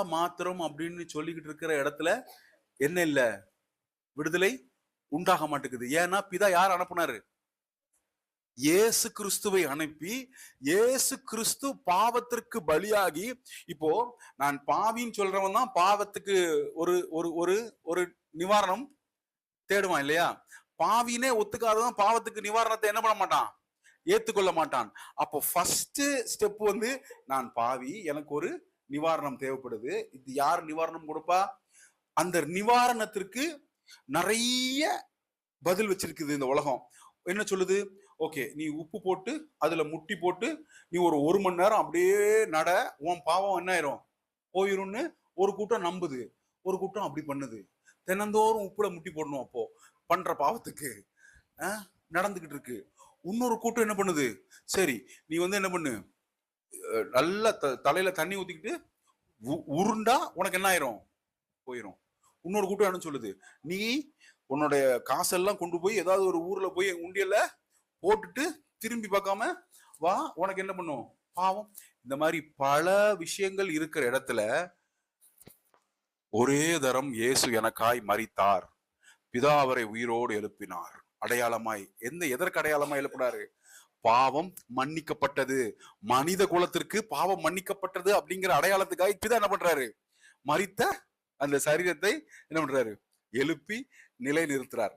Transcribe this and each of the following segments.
மாத்திரம் அப்படின்னு சொல்லிக்கிட்டு இருக்கிற இடத்துல என்ன இல்ல, விடுதலை உண்டாக மாட்டேங்குது. ஏன்னா பிதா யார் அனுப்புனாரு? இயேசு கிறிஸ்துவை அனுப்பி, இயேசு கிறிஸ்து பாவத்திற்கு பலியாகி, இப்போ நான் பாவின்னு சொல்றவன் தான் பாவத்துக்கு ஒரு ஒரு ஒரு ஒரு நிவாரணம் தேடுவான் இல்லையா? பாவினே ஒத்துக்காதவன் பாவத்துக்கு நிவாரணத்தை என்ன பண்ண மாட்டான்? ஏத்துக்கொள்ள மாட்டான். அப்போ ஃபர்ஸ்ட் ஸ்டெப் வந்து, நான் பாவி, எனக்கு ஒரு நிவாரணம் தேவைப்படுது. இது யார் நிவாரணம் கொடுப்பா? அந்த நிவாரணத்திற்கு நிறைய பதில் வச்சிருக்குது இந்த உலகம். என்ன சொல்லுது? ஓகே, நீ உப்பு போட்டு அதுல முட்டி போட்டு நீ ஒரு மணி நேரம் அப்படியே நட, உன் பாவம் என்ன ஆயிரும்? போயிரும்னு ஒரு கூட்டம் நம்புது, ஒரு கூட்டம் அப்படி பண்ணுது. தினந்தோறும் உப்புல முட்டி போடணும் அப்போ பண்ற பாவத்துக்கு நடந்துகிட்டு இருக்கு. இன்னொரு கூட்டம் என்ன பண்ணுது? சரி, நீ வந்து என்ன பண்ணு, நல்ல தலையில தண்ணி ஊத்திக்கிட்டு உருண்டா உனக்கு என்ன ஆயிரும்? போயிரும். இன்னொரு கூட்டம் என்ன சொல்லுது? நீ உன்னுடைய காசெல்லாம் கொண்டு போய் ஏதாவது ஒரு ஊர்ல போய் உண்டியல்ல போட்டுட்டு திரும்பி பார்க்காம வா, உனக்கு என்ன பண்ணும்? பாவம். இந்த மாதிரி பல விஷயங்கள் இருக்கிற இடத்துல ஒரே தரம் இயேசு எனக்காய் மரித்தார், பிதா அவரை உயிரோடு எழுப்பினார். அடையாளமாய் எதற்கு அடையாளமாய் எழுப்பினாரு? பாவம் மன்னிக்கப்பட்டது, மனித குலத்திற்கு பாவம் மன்னிக்கப்பட்டது அப்படிங்கிற அடையாளத்துக்காக பிதா என்ன பண்றாரு? மரித்த அந்த சரீரத்தை என்ன பண்றாரு? எழுப்பி நிலை நிறுத்துறார்.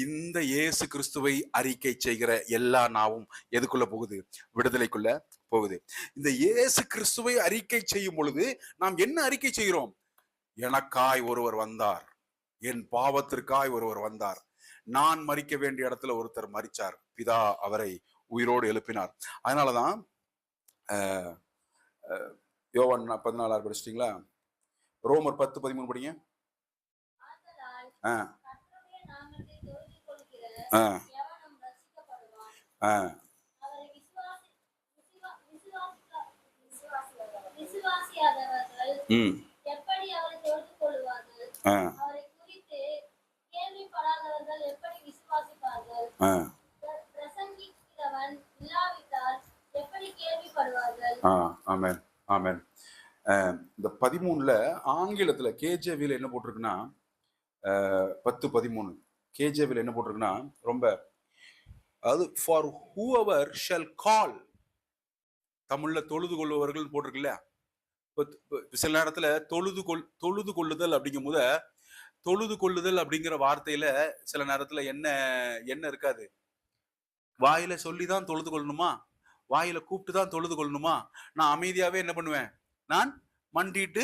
இந்த இயேசு கிறிஸ்துவை அறிக்கை செய்கிற எல்லா நாவும் எதுக்குள்ள போகுது? விடுதலைக்குள்ள போகுது. இந்த இயேசு கிறிஸ்துவை அறிக்கை செய்யும் பொழுது நாம் என்ன அறிக்கை செய்கிறோம்? எனக்காய் ஒருவர் வந்தார், என் பாவத்திற்காய் ஒருவர் வந்தார், நான் மரிக்க வேண்டிய இடத்துல ஒருத்தர் மரிச்சார், பிதா அவரை உயிரோடு எழுப்பினார். அதனாலதான் யோவான் 14 படிச்சிட்டீங்களா? ரோமர் 10:13 படிங்க. ஆமென், ஆமென். இந்த 13 ஆங்கிலத்துல கேஜேவில என்ன போட்டிருக்குன்னா, 10:13 கேஜேவில என்ன போட்டிருக்குன்னா, ரொம்ப அதாவது ஃபார் ஹூஎவர் ஷல் கால், தமிழ்ல தொழுது கொள்பவர்கள் போட்டிருக்குல்ல. சில நேரத்துல தொழுது கொள்ளுதல் அப்படிங்கும் போது, தொழுது கொள்ளுதல் அப்படிங்கிற வார்த்தையில சில நேரத்துல என்ன இருக்காது? வாயில சொல்லிதான் தொழுது கொள்ளணுமா? வாயில கூப்பிட்டு தான் தொழுது கொள்ளணுமா? நான் அமைதியாவே என்ன பண்ணுவேன்? நான் மண்டிட்டு